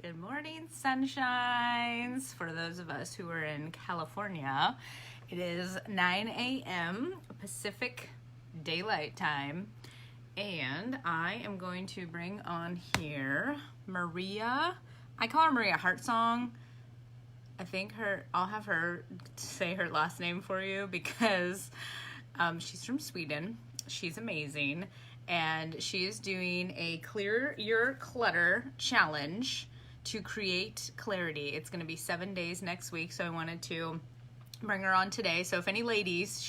Good morning, sunshines. For those of us who are in California, it is 9 a.m. Pacific Daylight Time, and I am going to bring on here Maria. I call her Maria Hartsong. I'll have her say her last name for you because she's from Sweden. She's amazing, and she is doing a Clear Your Clutter challenge to create clarity. It's going to be 7 days next week, so I wanted to bring her on today. So if any ladies,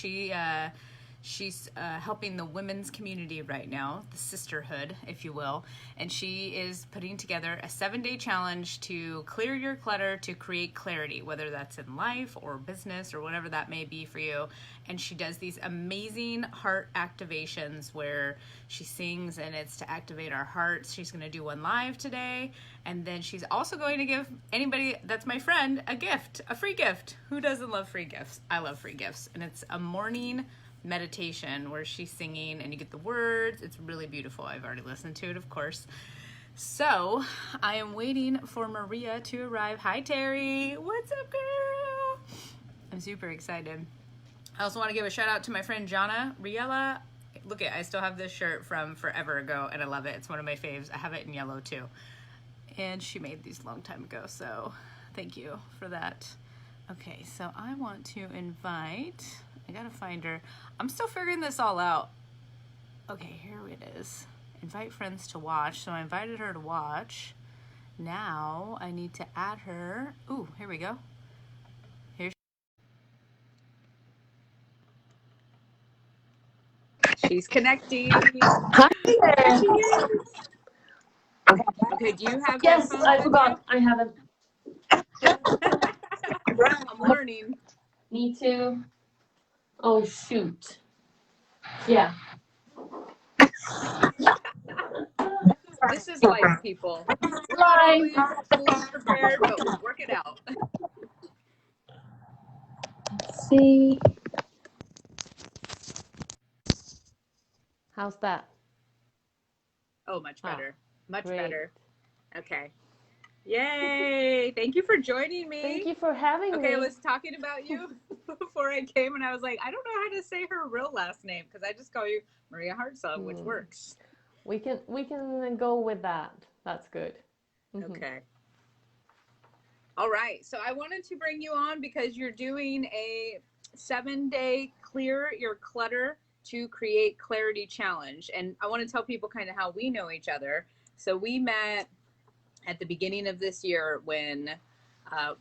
she's helping the women's community right now, the sisterhood, if you will, and she is putting together a 7-day challenge to clear your clutter to create clarity, whether that's in life or business or whatever that may be for you. And she does these amazing heart activations where she sings, and it's to activate our hearts. She's going to do one live today, and then she's also going to give anybody that's my friend a gift, a free gift. Who doesn't love free gifts? I love free gifts. And it's a morning meditation where she's singing and you get the words. It's really beautiful. I've already listened to it, of course. So I am waiting for Maria to arrive. Hi, Terry. What's up, girl? I'm super excited. I also want to give a shout out to my friend Jana Riella. Look, I still have this shirt from forever ago, and I love it. It's one of my faves. I have it in yellow too, and she made these a long time ago, so thank you for that. Okay, so I want to invite, I gotta find her. I'm still figuring this all out. Okay, here it is. Invite friends to watch. So I invited her to watch. Now I need to add her. Ooh, here we go. Here. She's connecting. Hi there. Okay, do you have Yes, headphones I with forgot. I haven't. I'm learning. Me too. Oh, shoot. Yeah. This is life, people. We're not always fully prepared, but we'll work it out. Let's see. How's that? Oh, much better. Much great. better. Okay. Yay! Thank you for joining me. Thank you for having me. Okay, I was talking about you before I came, and I was like, I don't know how to say her real last name because I just call you Maria Hartsong, which works. We can go with that. That's good. Okay. All right. So I wanted to bring you on because you're doing a 7-day Clear Your Clutter to Create Clarity challenge. And I want to tell people kind of how we know each other. So we met at the beginning of this year when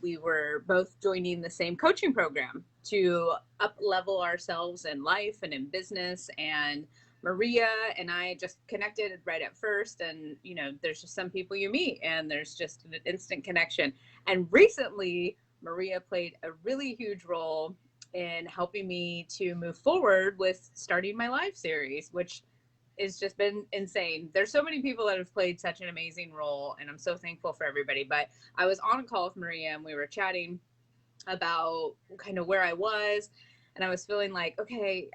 we were both joining the same coaching program to up level ourselves in life and in business. And Maria and I just connected right at first. And, you know, there's just some people you meet and there's just an instant connection. And recently, Maria played a really huge role in helping me to move forward with starting my live series, which has just been insane. There's so many people that have played such an amazing role, and I'm so thankful for everybody. But I was on a call with Maria, and we were chatting about kind of where I was, and I was feeling like, okay,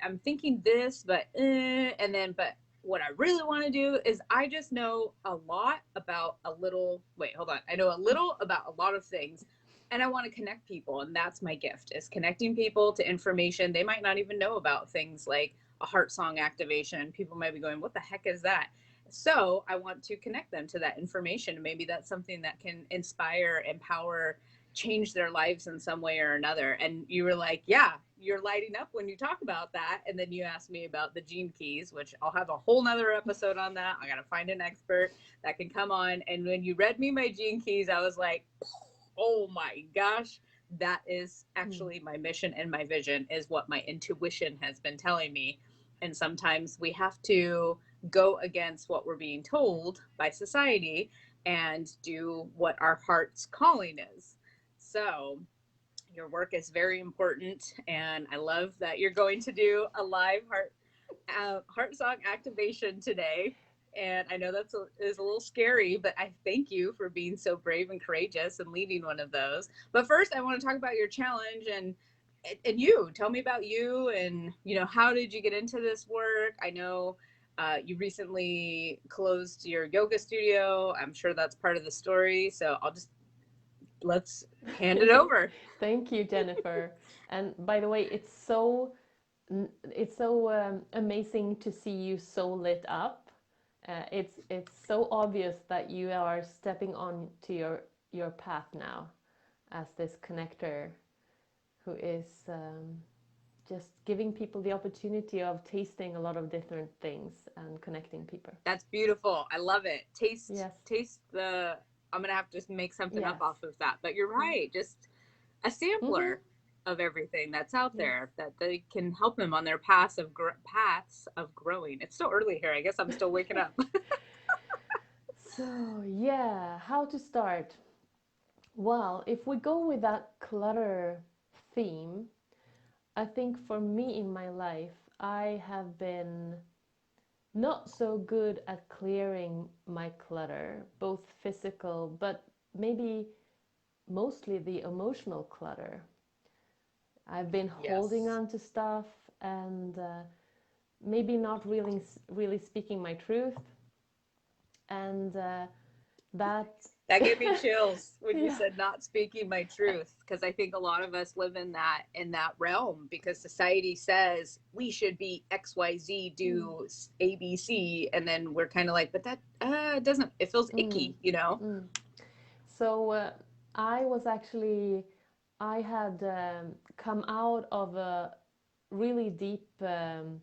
I'm thinking this, but but what I really want to do is I just know a lot about a little. Wait, hold on. I know a little about a lot of things, and I want to connect people, and that's my gift: is connecting people to information they might not even know about. Things like a heart song activation. People might be going, what the heck is that? So I want to connect them to that information. Maybe that's something that can inspire, empower, change their lives in some way or another. And you were like, yeah, you're lighting up when you talk about that. And then you asked me about the gene keys, which I'll have a whole nother episode on that. I got to find an expert that can come on. And when you read me my gene keys, I was like, oh my gosh, that is actually my mission and my vision, is what my intuition has been telling me. And sometimes we have to go against what we're being told by society and do what our heart's calling is. So your work is very important, and I love that you're going to do a live heart song activation today. And I know is a little scary, but I thank you for being so brave and courageous and leading one of those. But first, I want to talk about your challenge and you. Tell me about you, and how did you get into this work? I know You recently closed your yoga studio. I'm sure that's part of the story. So let's hand it over. Thank you, Jennifer. And by the way, it's so amazing to see you so lit up. It's so obvious that you are stepping on to your path now as this connector who is just giving people the opportunity of tasting a lot of different things and connecting people. That's beautiful. I love it. Yes. Taste the. I'm gonna have to just make something Yes. up off of that. But you're right. Just a sampler of everything that's out there that they can help them on their paths of growing. It's so early here. I guess I'm still waking up. So yeah, how to start? Well, if we go with that clutter theme, I think for me in my life, I have been not so good at clearing my clutter, both physical, but maybe mostly the emotional clutter. I've been holding Yes. on to stuff and maybe not really speaking my truth, and that That gave me chills when you yeah. said not speaking my truth, because I think a lot of us live in that realm, because society says we should be XYZ, do ABC, and then we're kind of like, but that doesn't, it feels icky, you know? So I was actually, I had come out of a really deep um,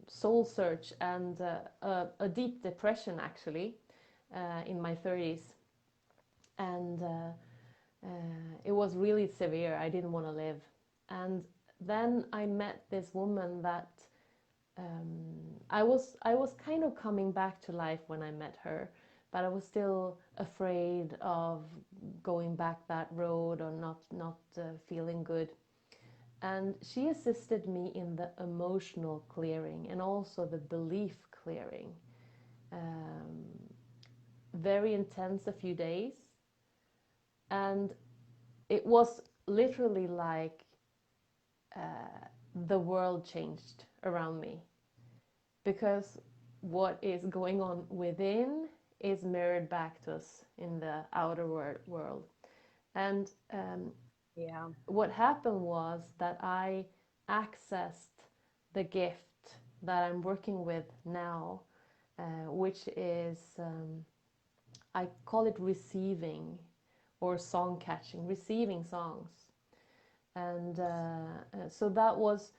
soul search and a deep depression actually in my 30s. And it was really severe. I didn't want to live. And then I met this woman that I was kind of coming back to life when I met her, but I was still afraid of going back that road or not feeling good. And she assisted me in the emotional clearing and also the belief clearing. Um, Very intense, a few days, and it was literally like the world changed around me, because what is going on within is mirrored back to us in the outer world. And Yeah. what happened was that I accessed the gift that I'm working with now, which is, I call it receiving or song catching, receiving songs. And so that was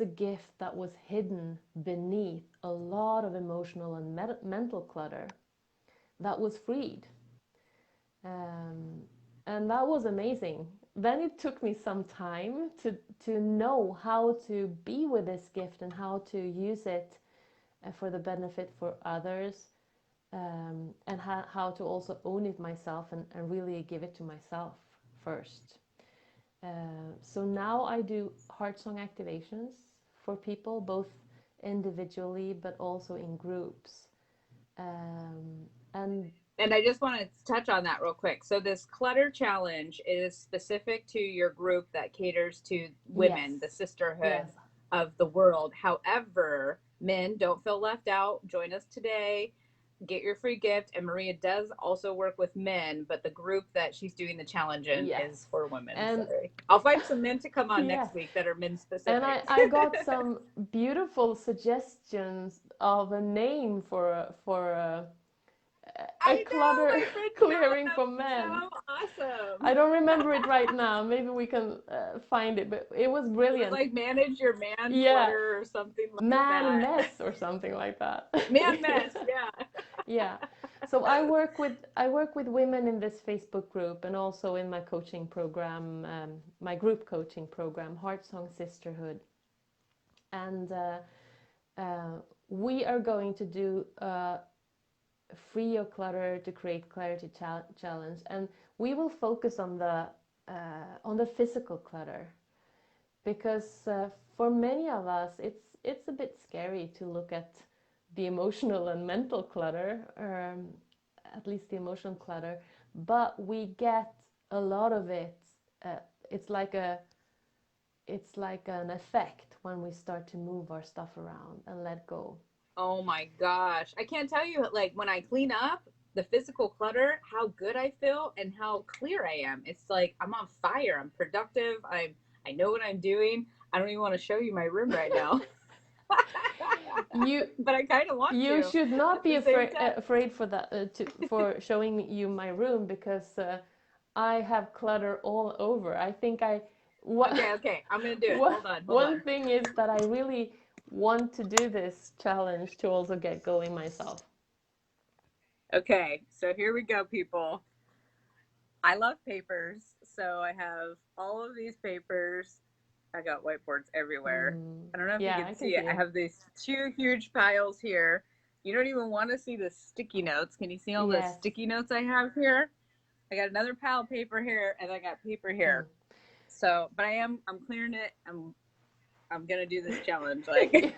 a gift that was hidden beneath a lot of emotional and mental clutter that was freed. Um, and that was amazing. Then it took me some time to know how to be with this gift and how to use it for the benefit for others, and how to also own it myself and really give it to myself first. So now I do heart song activations for people, both individually but also in groups. And And I just want to touch on that real quick. So this clutter challenge is specific to your group that caters to yes, women, the sisterhood yes, of the world. However, men, don't feel left out. Join us today. Get your free gift. And Maria does also work with men, but the group that she's doing the challenge in yes. is for women. And Sorry. I'll find some men to come on yes, next week that are men and specific. I got some beautiful suggestions of a name for a I know, clutter my friend clearing Joanna for was men. so awesome. I don't remember it right now. Maybe we can find it, but it was It was brilliant. like manage your man Yeah, clutter or something like man that. mess or something like that. Man mess, yeah. Yeah. So I work with women in this Facebook group and also in my coaching program, my group coaching program, Heart Song Sisterhood, and uh, we are going to do free your clutter to create clarity challenge, and we will focus on the physical clutter, because for many of us it's a bit scary to look at the emotional and mental clutter, at least the emotional clutter, but we get a lot of it. uh, it's like an effect. when we start to move our stuff around and let go. Oh my gosh. I can't tell you, like, when I clean up the physical clutter, how good I feel and how clear I am. It's like I'm on fire. I'm productive. I know what I'm doing. I don't even want to show you my room right now. You But I kind of want you to should not at be the same time. afraid for that for showing you my room, because I have clutter all over. I think I what Okay, okay. I'm going to do it. one Hold on, hold one on. thing is that I really want to do this challenge to also get going myself. Okay, so here we go, people. I love papers. So I have all of these papers. I got whiteboards everywhere. Mm. I don't know if you Yeah, can I can see it. see I it. have these two huge piles here. You don't even want to see the sticky notes. Can you see all the Yes. sticky notes I have here? I got another pile of paper here and I got paper Mm. here. So, but I'm clearing it. I'm going to do this challenge. Like Yeah.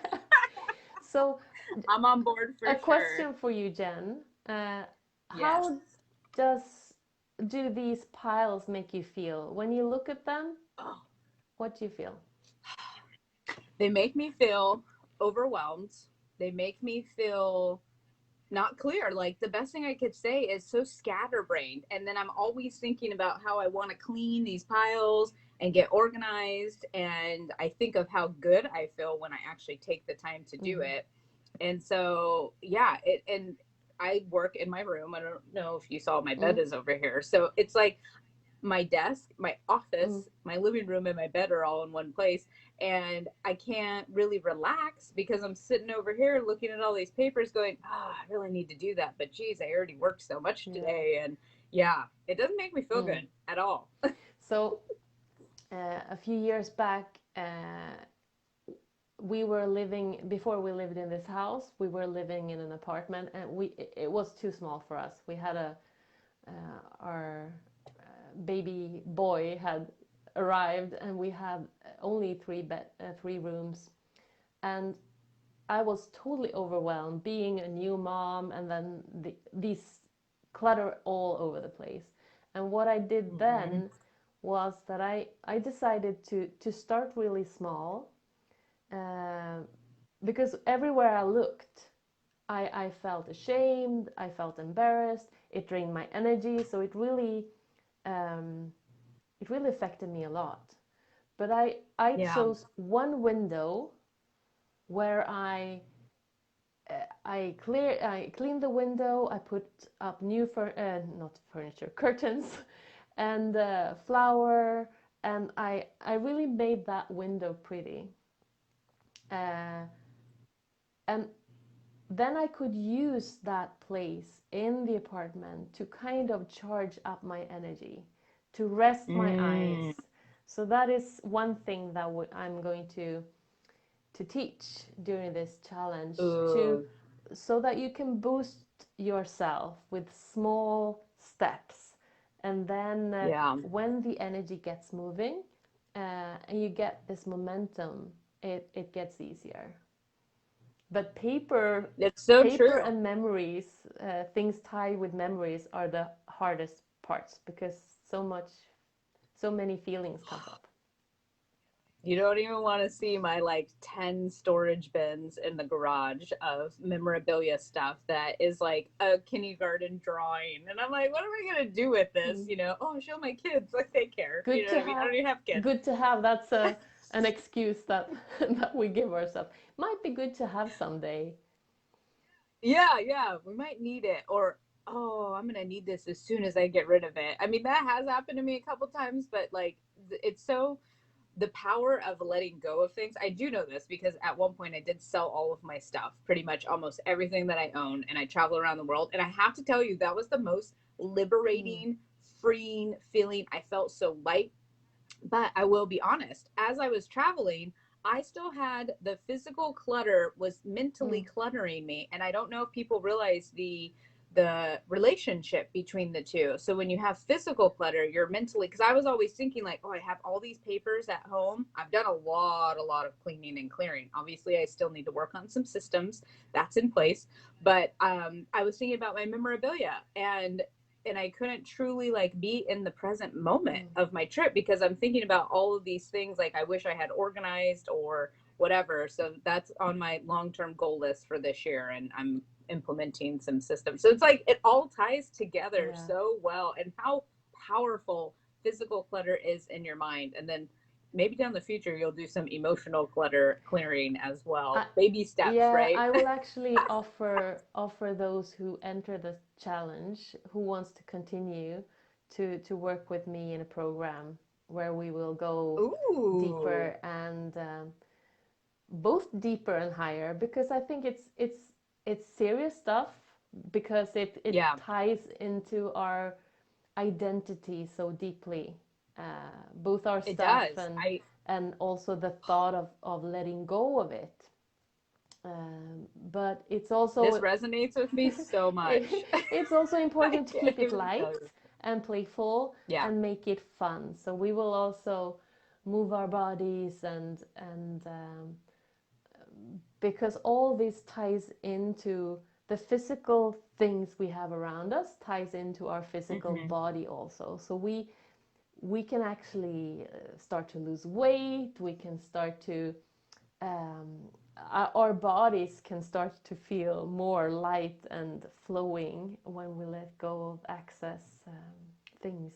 So, I'm on board a for sure. question for you, Jen. Yes. How does do these piles make you feel when you look at them? Oh, What do you feel? they make me feel overwhelmed. They make me feel not clear. Like the best thing I could say is so scatterbrained. And then I'm always thinking about how I want to clean these piles and get organized. And I think of how good I feel when I actually take the time to do Mm. it. And so, yeah, and I work in my room. I don't know if you saw my bed Mm. is over here. So it's like my desk, my Mm. office, my living room, and my bed are all in one place. And I can't really relax because I'm sitting over here looking at all these papers going, oh, I really need to do that. But geez, I already worked so much Yeah. today. And yeah, it doesn't make me feel Mm. good at all. So, a few years back, we were living before we lived in this house. We were living in an apartment, and it was too small for us. We had our baby boy had arrived, and we had only three rooms, and I was totally overwhelmed being a new mom, and then these clutter all over the place. And what I did Mm-hmm. then was that I decided to start really small, uh, because everywhere I looked, I felt ashamed, I felt embarrassed, it drained my energy, so um, it really affected me a lot. But I Yeah. chose one window where I cleaned the window. I put up not furniture, curtains, and flower, and I really made that window pretty. Uh, and then I could use that place in the apartment to kind of charge up my energy, to rest my Mm. eyes. So that is one thing that I'm going to teach during this challenge, to Ooh. so that you can boost yourself with small steps, and then Yeah. when the energy gets moving, and you get this momentum, it gets easier. But It's so paper true. and memories, things tied with memories, are the hardest parts, because so many feelings comes up. You don't even want to see my like 10 storage bins in the garage of memorabilia stuff that is like a kindergarten drawing. And I'm like, what am I going to do with this? Mm. You know, oh, show my kids. Like, they care. You Good know to what I mean? I have. don't even have kids. Good to have. That's an excuse that that we give ourselves. Might be good to have someday. Yeah, yeah. We might need it. Or, oh, I'm going to need this as soon as I get rid of it. I mean, that has happened to me a couple times, but like, it's so the power of letting go of things. I do know this because at one point I did sell all of my stuff, pretty much almost everything that I own, and I traveled around the world. And I have to tell you, that was the most Mm. liberating, freeing feeling. I felt so light. But I will be honest, as I was traveling, I still had the physical clutter was mentally Mm. cluttering me. And I don't know if people realize the relationship between the two. So when you have physical clutter, you're mentally, because I was always thinking like, oh, I have all these papers at home. I've done a lot of cleaning and clearing. Obviously, I still need to work on some systems. That's in place. But I was thinking about my memorabilia, and I couldn't truly like be in the present moment Mm. of my trip because I'm thinking about all of these things like I wish I had organized or whatever. So that's on my long-term goal list for this year, and I'm implementing some systems. So it's like it all ties together Yeah. so well, and how powerful physical clutter is in your mind. And then maybe down the future you'll do some emotional clutter clearing as I, well. Baby steps, yeah, right? I will actually offer those who enter the challenge who wants to continue to work with me in a program where we will go Ooh. deeper and both deeper and higher, because I think it's serious stuff, because it Yeah, ties into our identity so deeply, both our it stuff does. I and also the thought of letting go of it. But it's This also resonates with me so much. it's also I important to can't keep it even tell light you. and playful Yeah. and make it fun. So we will also move our bodies and because all this ties into the physical things we have around us, ties into our physical Hmm. body also. So we can actually start to lose weight. We can start to um, our bodies can start to feel more light and flowing when we let go of excess things.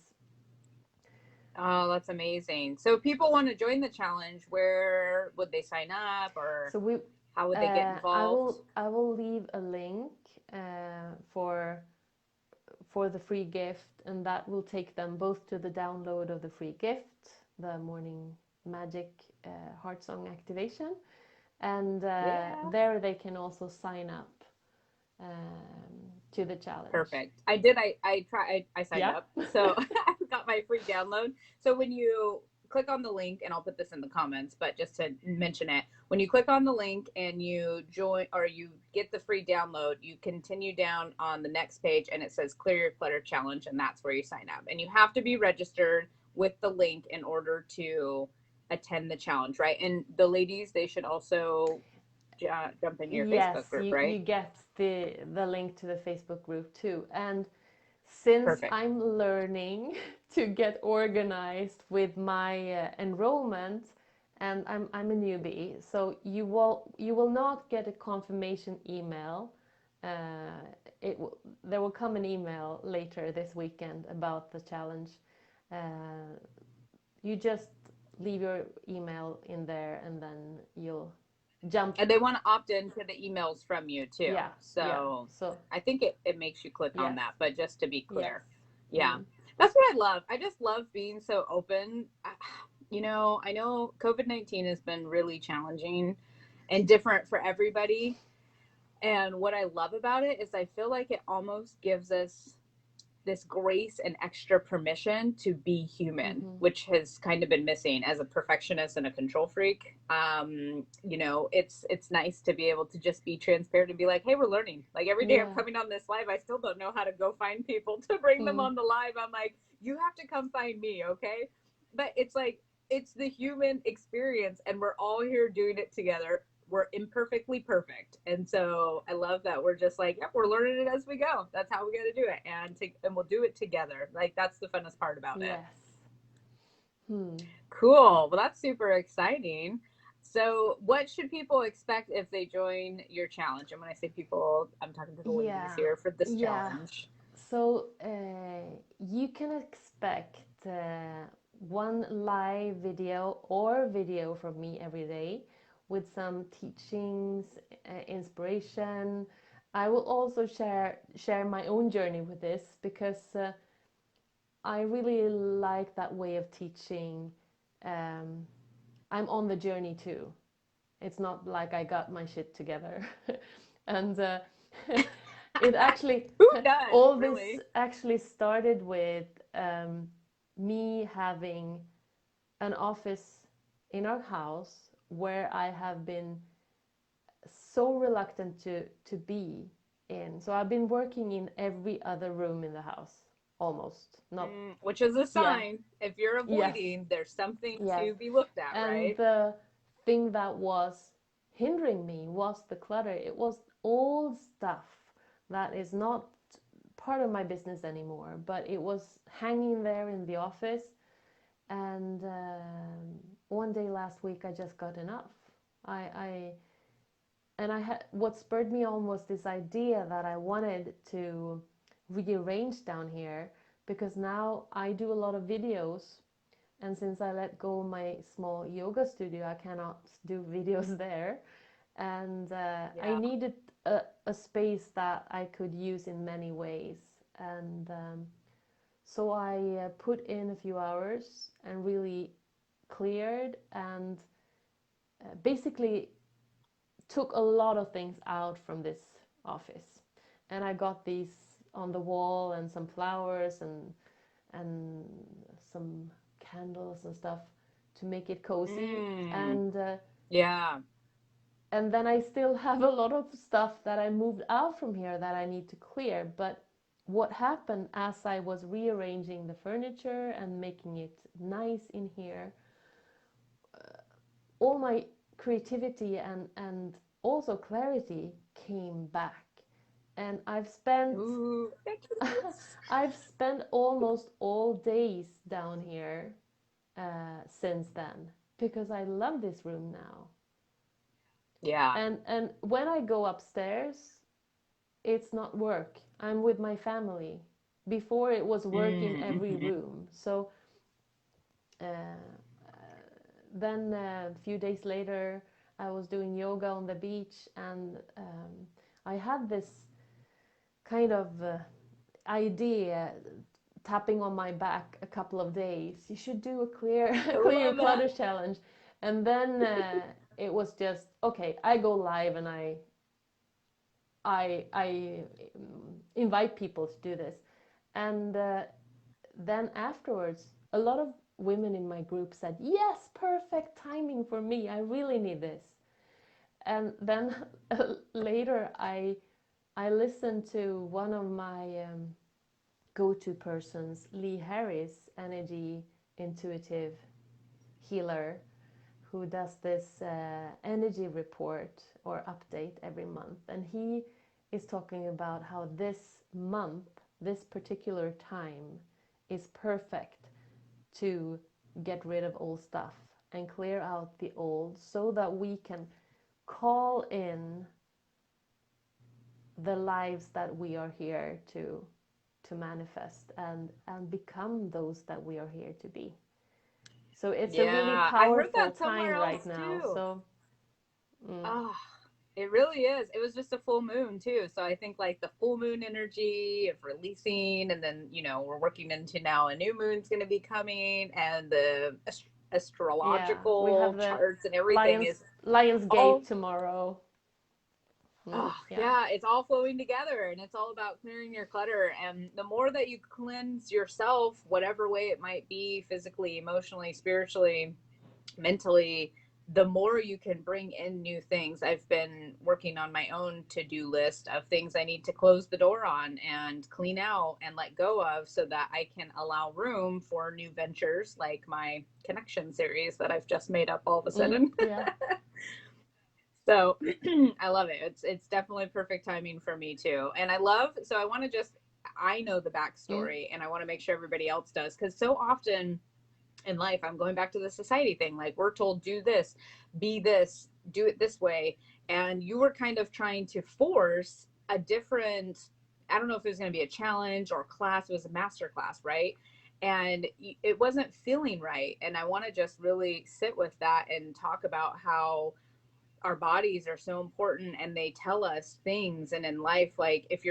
Oh, that's amazing. So people want to join the challenge. Where would they sign up, or So we, how would they get involved? I will leave a link for the free gift, and that will take them both to the download of the free gift, the morning magic heart song activation, and Yeah. there they can also sign up to the challenge. Perfect. I did. I tried. I signed Yeah. up, so I got my free download. So when you click on the link, and I'll put this in the comments, but just to mention it, when you click on the link and you join or you get the free download, you continue down on the next page, and it says "Clear Your Clutter Challenge," and that's where you sign up. And you have to be registered with the link in order to attend the challenge, right? And the ladies, they should also jump in your Facebook Yes, group, you right? get the link to the Facebook group too. And since Perfect. I'm learning to get organized with my enrollment, and I'm a newbie, so you will not get a confirmation email. There will come an email later this weekend about the challenge. Uh, you just leave your email in there, and then you'll jump. And they want to opt into the emails from you too. Yeah, yeah. So So I think it makes you click on yes, that. But just to be yes. clear, yeah, Mm. that's what I love. I just love being so open. I know COVID-19 has been really challenging and different for everybody. And what I love about it is I feel like it almost gives us this grace and extra permission to be human, Mm-hmm. which has kind of been missing as a perfectionist and a control freak. It's nice to be able to just be transparent and be like, hey, we're learning. Like every day I'm Yeah. coming on this live, I still don't know how to go find people to bring them Mm. on the live. I'm like, you have to come find me, okay? But it's like it's the human experience, and we're all here doing it together. We're imperfectly perfect, and so I love that we're just like, yep, we're learning it as we go. That's how we got to do it, and we'll do it together. Like that's the funnest part about it. Yes. Hmm. Cool. Well, that's super exciting. So, what should people expect if they join your challenge? And when I say people, I'm talking to the ladies Yeah. here for this Yeah. challenge. So you can expect one live video or video from me every day with some teachings, inspiration. I will also share my own journey with this, because I really like that way of teaching. Um, I'm on the journey too. It's not like I got my shit together. And it actually, Who does, all this really? actually started with me having an office in our house where I have been so reluctant to be in. So I've been working in every other room in the house, almost. Not, Which is a yeah, sign. If you're yes, avoiding, there's something yes. to be looked at, And right? the thing that was hindering me was the clutter. It was old stuff that is not part of my business anymore, but it was hanging there in the office. And one day last week, I just got enough. I and I had what spurred me on was this idea that I wanted to rearrange down here because now I do a lot of videos, and since I let go my small yoga studio, I cannot do videos there, and I Yeah. needed a space that I could use in many ways, and so I put in a few hours and really cleared and basically took a lot of things out from this office, and I got these on the wall and some flowers and some candles and stuff to make it cozy, Mm, uh, yeah. and then I still have a lot of stuff that I moved out from here that I need to clear. But what happened as I was rearranging the furniture and making it nice in here, all my creativity and also clarity came back. And Ooh, yes. I've spent almost all days down here since then because I love this room now. Yeah. And when I go upstairs, it's not work. I'm with my family. Before it was work in every Mm-hmm. room. So uh, then a few days later, I was doing yoga on the beach, and I had this kind of idea tapping on my back a couple of days. You should do a I clear your love clutter it. challenge, and then it was just okay. I go live and I invite people to do this, and then afterwards, a lot of women in my group said, "Yes, perfect timing for me. I really need this." And then later, I listened to one of my go-to persons, Lee Harris, energy intuitive healer, who does this energy report or update every month. And he is talking about how this month, this particular time, is perfect to get rid of old stuff and clear out the old so that we can call in the lives that we are here to manifest and become those that we are here to be. So it's a really Yeah. I heard powerful that somewhere time right else now. too. So mm, Ah, it really is. It was just a full moon too. So I think like the full moon energy of releasing, and then, we're working into now a new moon's going to be coming, and the yeah, we have astrological the charts and everything is Lions Gate all. tomorrow. Oh, Yeah. yeah, it's all flowing together, and it's all about clearing your clutter. And the more that you cleanse yourself, whatever way it might be, physically, emotionally, spiritually, mentally, the more you can bring in new things. I've been working on my own to-do list of things I need to close the door on and clean out and let go of so that I can allow room for new ventures like my connection series that I've just made up all of a sudden. Yeah. So I love it. It's definitely perfect timing for me too. And I love, so I want to just, I know the Mm, backstory and I want to make sure everybody else does, because so often in life, I'm going back to the society thing, like we're told do this, be this, do it this way, and you were kind of trying to force a different, I don't know if it was going to be a challenge or class, it was a master class, right? And it wasn't feeling right, and I want to just really sit with that and talk about how our bodies are so important and they tell us things. And in life, like if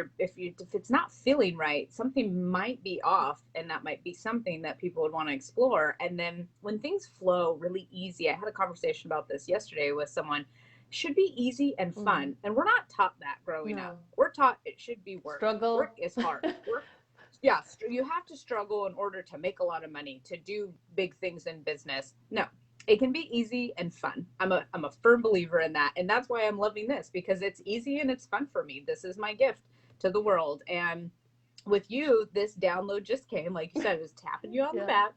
it's not feeling right, something might be off, and that might be something that people would want to explore. And then when things flow really easy, I had a conversation about this yesterday with someone, should be easy and mm, fun, and we're not taught that growing up. no. We're taught it should be work. Struggle. Work is hard. Work, yes, you have to struggle in order to make a lot of money, to do big things in business. No, it can be easy and fun. I'm a firm believer in that. And that's why I'm loving this, because it's easy and it's fun for me. This is my gift to the world. And with you, this download just came, like you said, it was tapping you on the Yeah. back.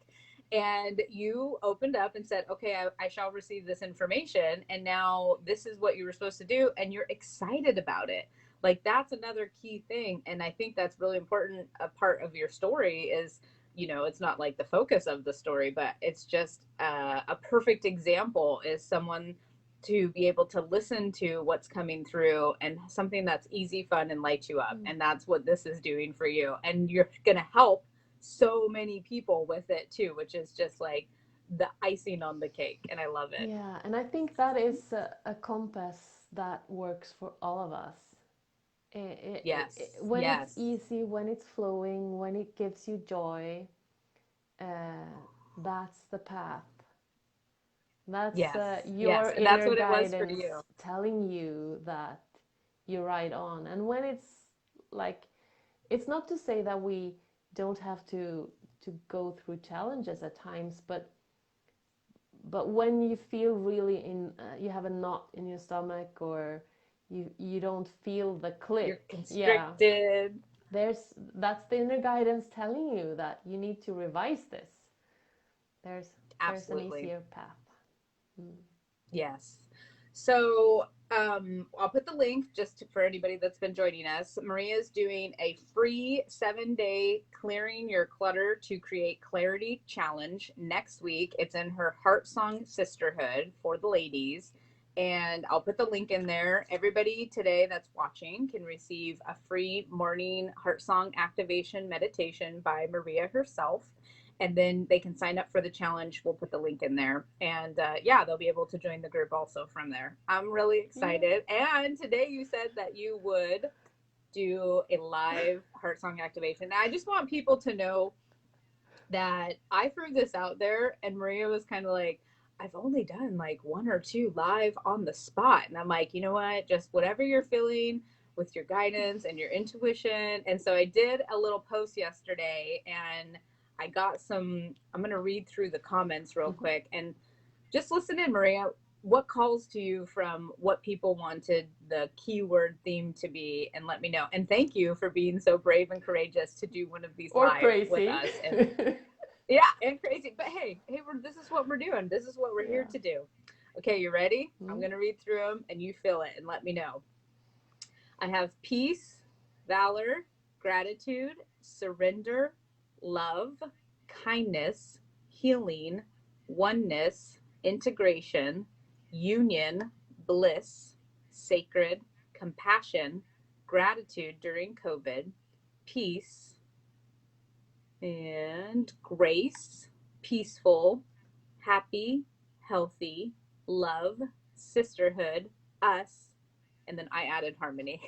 And you opened up and said, okay, I shall receive this information. And now this is what you were supposed to do. And you're excited about it. Like that's another key thing. And I think that's really important. A part of your story is, it's not like the focus of the story, but it's just a perfect example is someone to be able to listen to what's coming through and something that's easy, fun, and lights you up. Mm. And that's what this is doing for you. And you're going to help so many people with it too, which is just like the icing on the cake. And I love it. Yeah, and I think that is a compass that works for all of us. Yes. When it's Yes. easy, when it's flowing, when it gives you joy, uh, that's the path. That's Yes. your Yes. And that's inner what it was for you. guidance telling you that you're right on. And when it's like, it's not to say that we don't have to go through challenges at times, but when you feel really in, you have a knot in your stomach, or you don't feel the You're click, yeah, constricted. that's the inner guidance telling you that you need to revise this. There's an Absolutely. easier path. Mm. Yes. So I'll put the link for anybody that's been joining us. Maria's doing a free 7-day clearing your clutter to create clarity challenge next week. It's in her Heart Song Sisterhood for the ladies. And I'll put the link in there. Everybody today that's watching can receive a free morning Heart Song activation meditation by Maria herself, and then they can sign up for the challenge. We'll put the link in there, and yeah, they'll be able to join the group also from there. I'm really Yeah. excited. And today you said that you would do a live heart song activation. And I just want people to know that I threw this out there, and Maria was kind of like, I've only done like one or two live on the spot. And I'm like, you know what? Just whatever you're feeling with your guidance and your intuition. And so I did a little post yesterday, and I got some. I'm going to read through the comments real Mm-hmm. quick and just listen in, Maria. What calls to you from what people wanted the keyword theme to be, and let me know. And thank you for being so brave and courageous to do one of these Or live with crazy. us. And yeah, and crazy. But hey, this is what we're doing. This is what we're here Yeah. to do. Okay, you ready? I'm Mm. going to read through them and you feel it and let me know. I have peace, valor, gratitude, surrender, love, kindness, healing, oneness, integration, union, bliss, sacred, compassion, gratitude during COVID, peace, and grace, peaceful, happy, healthy, love, sisterhood, us, and then I added harmony.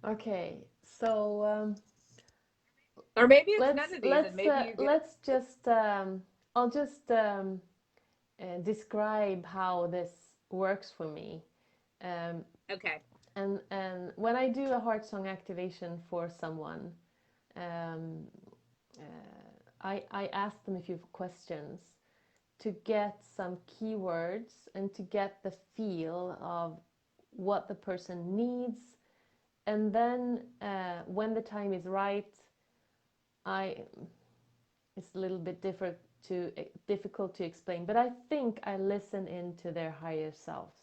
Okay, so Or maybe it's none let's of these, and let's maybe uh, you get. let's just I'll just describe how this works for me. Um, Okay. and when I do a heart song activation for someone, um, I ask them a few questions to get some keywords and to get the feel of what the person needs. And then when the time is right, I it's a little bit difficult to explain, but I think I listen into their higher selves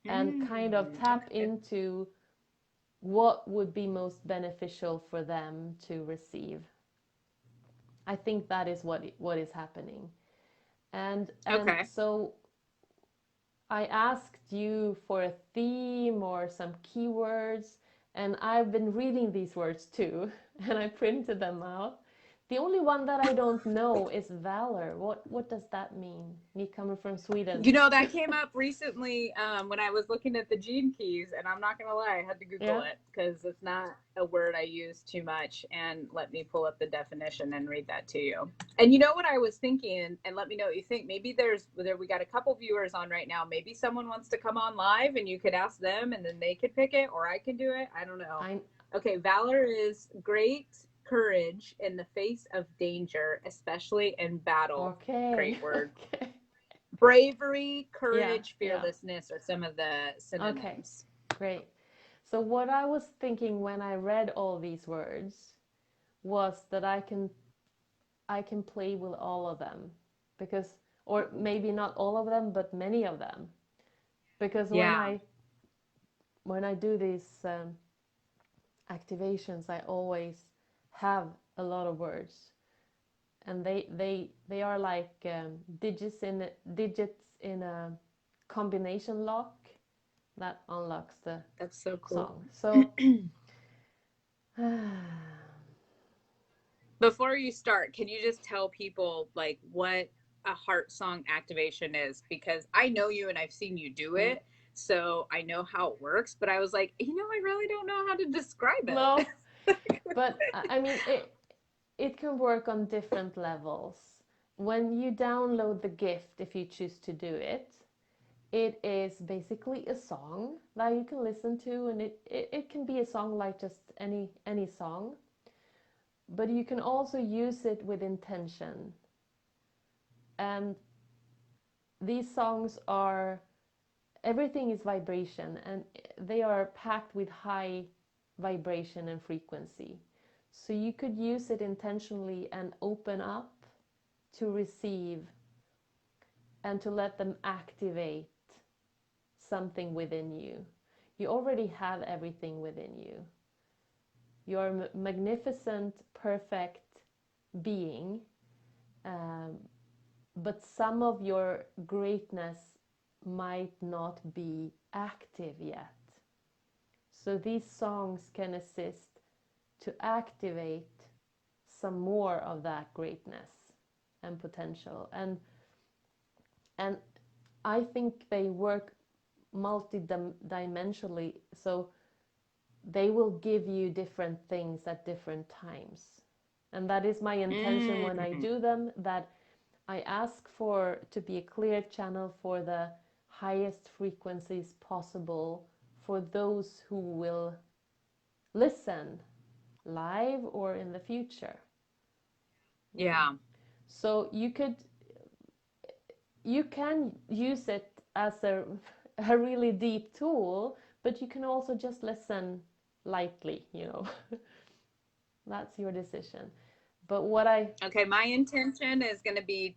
and kind of tap Okay. into what would be most beneficial for them to receive. I think that is what is happening. And Okay. so I asked you for a theme or some keywords, and I've been reading these words too, and I printed them out. The only one that I don't know is valor. What does that mean? Me coming from Sweden. You know, that came up recently when I was looking at the gene keys, and I'm not going to lie, I had to Google Yeah. it because it's not a word I use too much. And let me pull up the definition and read that to you. And you know what I was thinking, and let me know what you think. Maybe we got a couple viewers on right now. Maybe someone wants to come on live and you could ask them and then they could pick it, or I can do it. I don't know. I Okay, valor is great courage in the face of danger, especially in battle. okay. Great word. Okay. Bravery, Yeah, courage, yeah. fearlessness are some of the Okay. synonyms. Great. So what I was thinking when I read all these words was that I can play with all of them, because, or maybe not all of them, but many of them, because when Yeah. I do these activations, I always have a lot of words, and they are like digits in a combination lock that unlocks the That's so cool. song. So Before you start, can you just tell people like what a heart song activation is? Because I know you and I've seen you do it, so I know how it works. But I was like, I really don't know how to describe it. no, but I mean it can work on different levels. When you download the gift, if you choose to do it, it is basically a song that you can listen to, and it can be a song like just any song, but you can also use it with intention. And these songs are, everything is vibration, and they are packed with high vibration and frequency. So you could use it intentionally and open up to receive and to let them activate something within you. You already have everything within you. You're a magnificent, perfect being, but some of your greatness might not be active yet. So these songs can assist to activate some more of that greatness and potential. And I think they work multi-dimensionally, so they will give you different things at different times. And that is my intention when I do them, that I ask for to be a clear channel for the highest frequencies possible for those who will listen live or in the future. Yeah. So you can use it as a really deep tool, but you can also just listen lightly, That's your decision. But Okay, my intention is going to be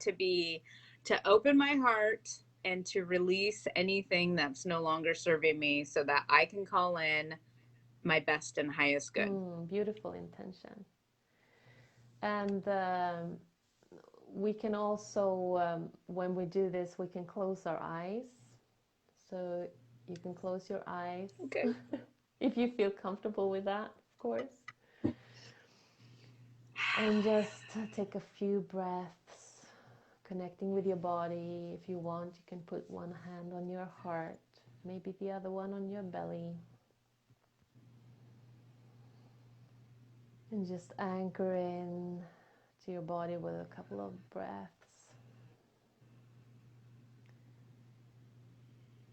to open my heart and to release anything that's no longer serving me so that I can call in my best and highest good. beautiful intention. And we can also, when we do this, we can close our eyes. So you can close your eyes. Okay. If you feel comfortable with that, of course. And just take a few breaths, connecting with your body. If you want, you can put one hand on your heart, maybe the other one on your belly. And just anchor in to your body with a couple of breaths.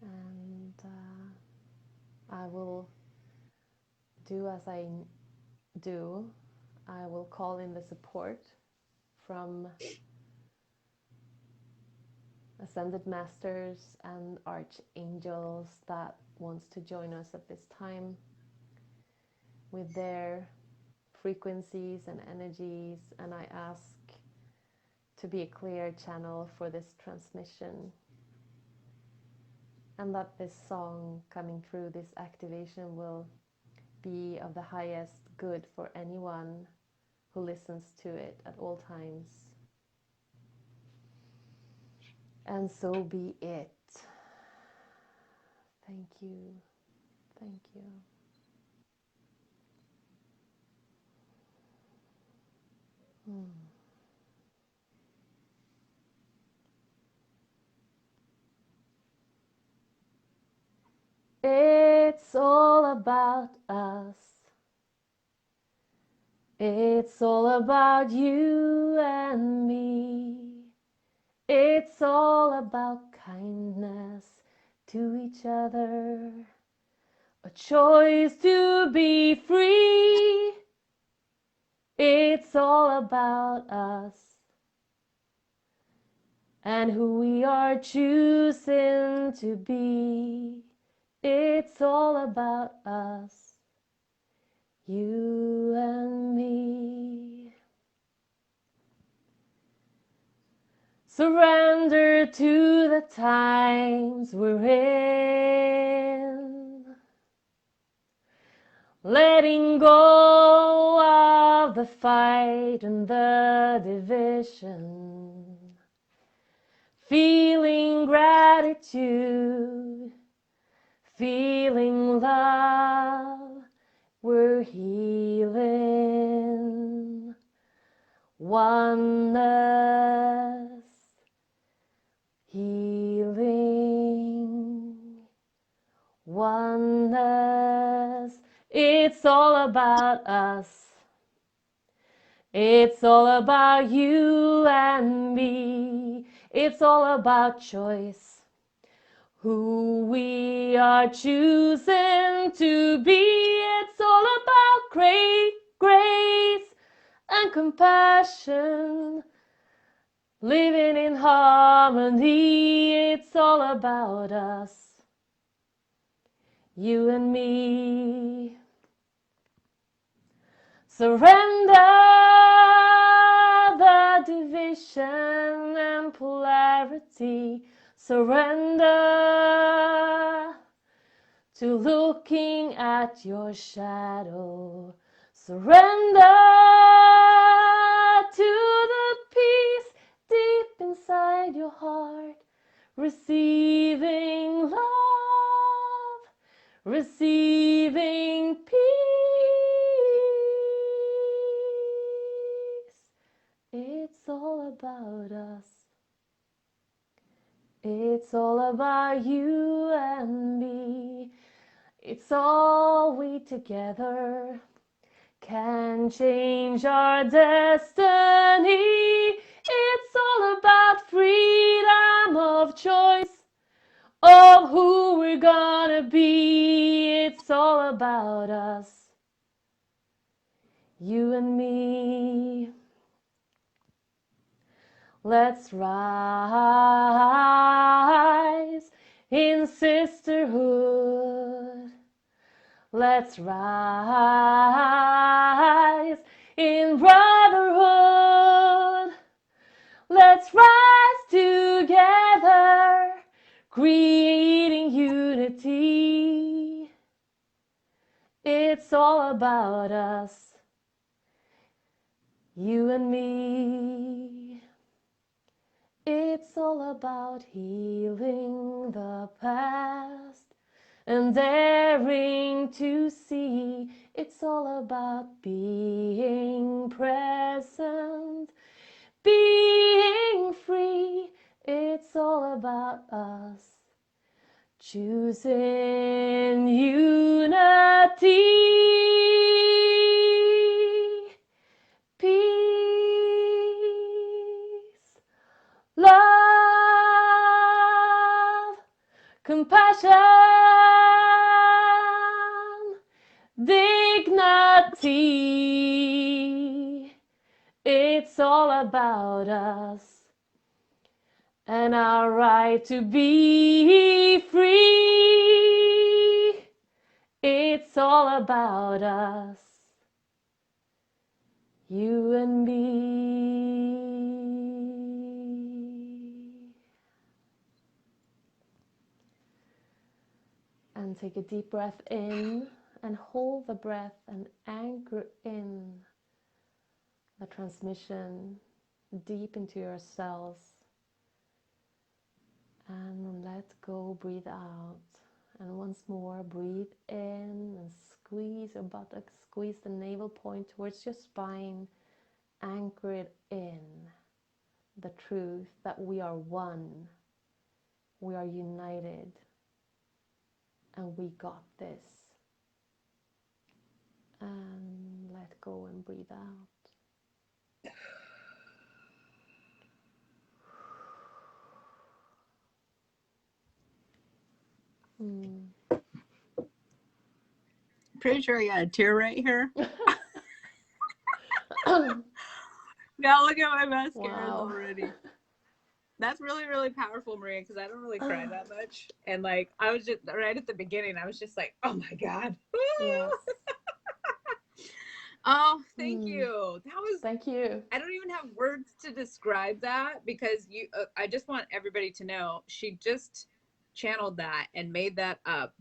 And I will do as I do. I will call in the support from ascended masters and archangels that wants to join us at this time with their frequencies and energies, and I ask to be a clear channel for this transmission, and that this song coming through, this activation, will be of the highest good for anyone who listens to it at all times. And so be it. Thank you. Thank you. It's all about us. It's all about you and me. It's all about kindness to each other. A choice to be free. It's all about us and who we are choosing to be. It's all about us, you and me. Surrender to the times we're in, letting go of the fight and the division. feeling gratitude, feeling love. We're healing oneness, healing oneness. It's all about us. It's all about you and me. It's all about choice. Who we are choosing to be. It's all about grace and compassion. Living in harmony. It's all about us. You and me. Surrender the division and polarity. Surrender to looking at your shadow. Surrender to the peace deep inside your heart. Receiving love, receiving peace. It's all about us. It's all about you and me. It's all we together can change our destiny. It's all about freedom of choice of who we're gonna be. It's all about us, you and me. Let's rise in sisterhood. Let's rise in brotherhood. Let's rise together, creating unity. It's all about us, you and me. It's all about healing the past and daring to see. It's all about being present, being free. It's all about us choosing unity, peace, love, compassion, dignity. It's all about us and our right to be free. It's all about us, you and me. And take a deep breath in and hold the breath and anchor in the transmission deep into your cells. And let go, breathe out. And once more, breathe in and squeeze your buttocks, squeeze the navel point towards your spine. Anchor it in the truth that we are one, we are united, and we got this. And let go and breathe out. Pretty sure I got a tear right here. Now look at my mascaras already. That's really, really powerful, Maria, because I don't really cry that much. And like, I was just right at the beginning, I was just like, oh my God. Yes. Oh, thank you. That was, thank you. I don't even have words to describe that because I just want everybody to know she just channeled that and made that up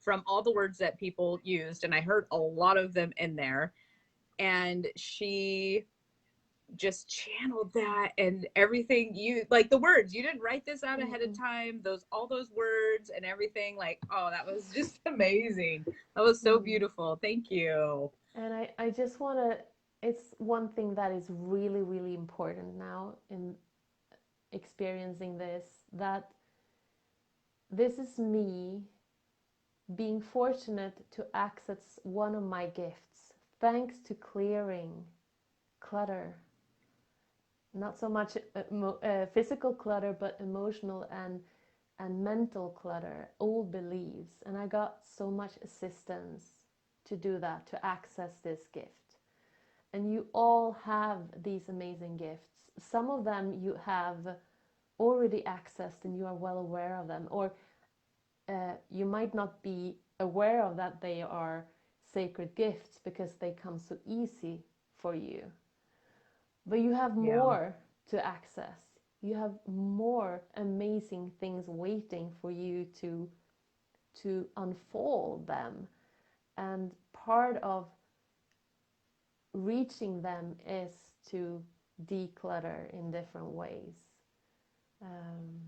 from all the words that people used. And I heard a lot of them in there. And she just channeled that, and everything, you like the words, you didn't write this out ahead of Mm-mm. time, those all those words and everything, like, oh, that was just amazing. That was so Mm. beautiful. Thank you. And I just want to, it's one thing that is really, really important now in experiencing this, that this is me being fortunate to access one of my gifts thanks to clearing clutter. Not so much physical clutter, but emotional and mental clutter, old beliefs. And I got so much assistance to do that, to access this gift. And you all have these amazing gifts. Some of them you have already accessed and you are well aware of them, or you might not be aware of that they are sacred gifts because they come so easy for you. But you have Yeah. more to access. You have more amazing things waiting for you to unfold them. And part of reaching them is to declutter in different ways. Um,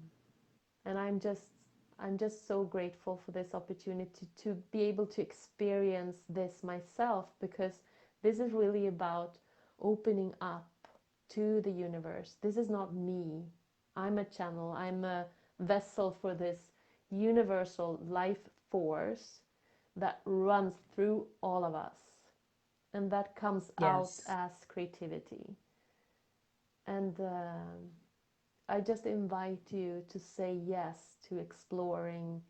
and I'm just so grateful for this opportunity to be able to experience this myself, because this is really about opening up to the universe. This is not me. I'm a channel, I'm a vessel for this universal life force that runs through all of us, and that comes out Yes. as creativity. And I just invite you to say yes to exploring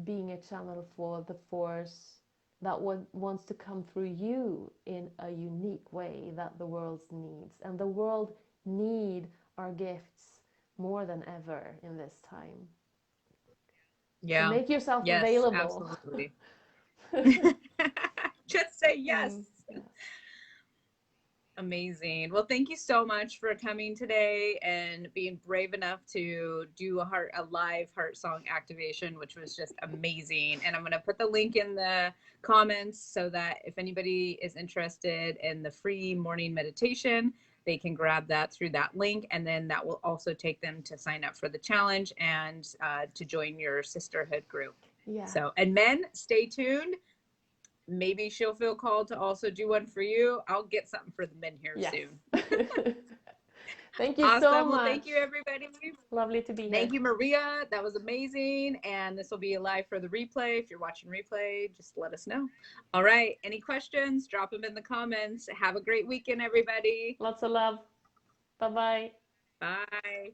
being a channel for the force that wants to come through you in a unique way that the world needs. And the world need our gifts more than ever in this time. So Yeah. make yourself Yes, available. absolutely. Just say yes. Yes. Amazing. Well, thank you so much for coming today and being brave enough to do a live heart song activation, which was just amazing. And I'm going to put the link in the comments so that if anybody is interested in the free morning meditation, they can grab that through that link, and then that will also take them to sign up for the challenge and to join your sisterhood group. Yeah. So, and men, stay tuned. Maybe she'll feel called to also do one for you. I'll get something for the men here Yes. soon. Thank you so Awesome. Well, much. thank you, everybody. Lovely to be here. Thank you, Maria. That was amazing. And this will be live for the replay. If you're watching replay, just let us know. All right. Any questions? Drop them in the comments. Have a great weekend, everybody. Lots of love. Bye bye. Bye.